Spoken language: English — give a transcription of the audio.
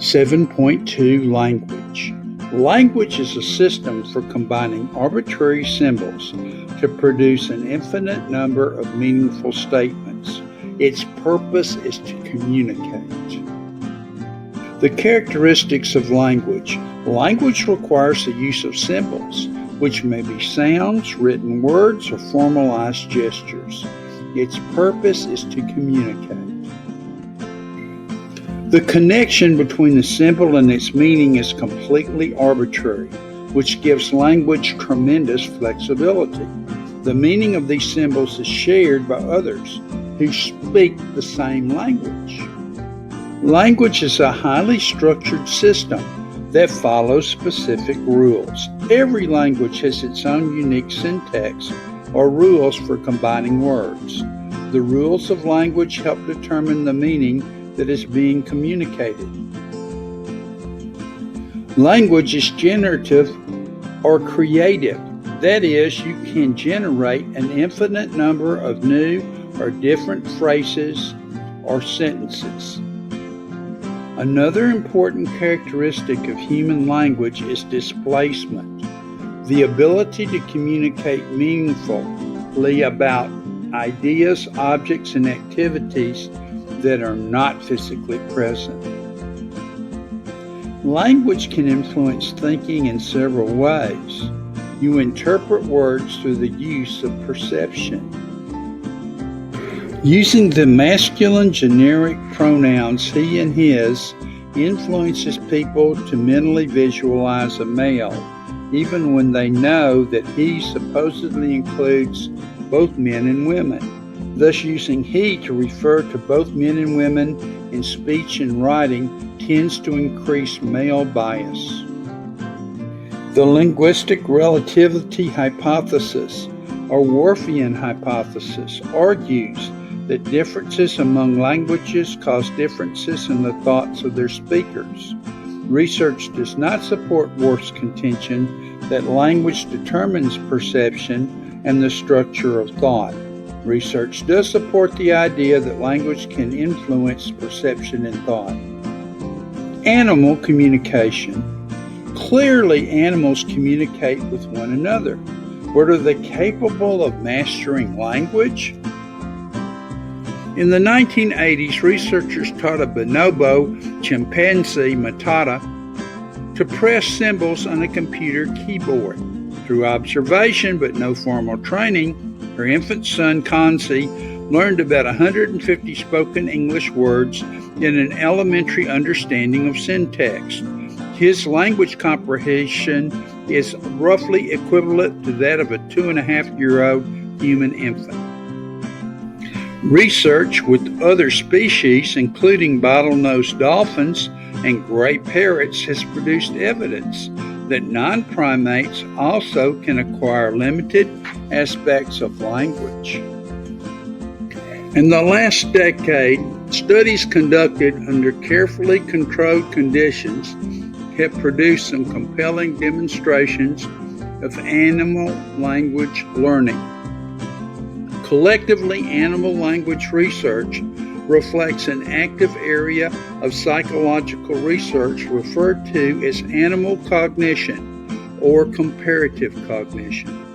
7.2 Language. Language is a system for combining arbitrary symbols to produce an infinite number of meaningful statements. Its purpose is to communicate. The characteristics of language. Language requires the use of symbols, which may be sounds, written words, or formalized gestures. Its purpose is to communicate. The connection between the symbol and its meaning is completely arbitrary, which gives language tremendous flexibility. The meaning of these symbols is shared by others who speak the same language. Language is a highly structured system that follows specific rules. Every language has its own unique syntax or rules for combining words. The rules of language help determine the meaning that is being communicated. Language is generative or creative. That is, you can generate an infinite number of new or different phrases or sentences. Another important characteristic of human language is displacement, the ability to communicate meaningfully about ideas, objects, and activities that are not physically present. Language can influence thinking in several ways. You interpret words through the use of perception. Using the masculine generic pronouns he and his influences people to mentally visualize a male, even when they know that he supposedly includes both men and women. Thus, using he to refer to both men and women in speech and writing tends to increase male bias. The linguistic relativity hypothesis, or Whorfian hypothesis, argues that differences among languages cause differences in the thoughts of their speakers. Research does not support Whorf's contention that language determines perception and the structure of thought. Research does support the idea that language can influence perception and thought. Animal communication. Clearly, animals communicate with one another. But are they capable of mastering language? In the 1980s, researchers taught a bonobo chimpanzee, Matata, to press symbols on a computer keyboard. Through observation but no formal training, her infant son, Kanzi, learned about 150 spoken English words and an elementary understanding of syntax. His language comprehension is roughly equivalent to that of a 2.5-year-old human infant. Research with other species, including bottlenose dolphins and gray parrots, has produced evidence that non-primates also can acquire limited aspects of language. In the last decade, studies conducted under carefully controlled conditions have produced some compelling demonstrations of animal language learning. Collectively, animal language research reflects an active area of psychological research referred to as animal cognition or comparative cognition.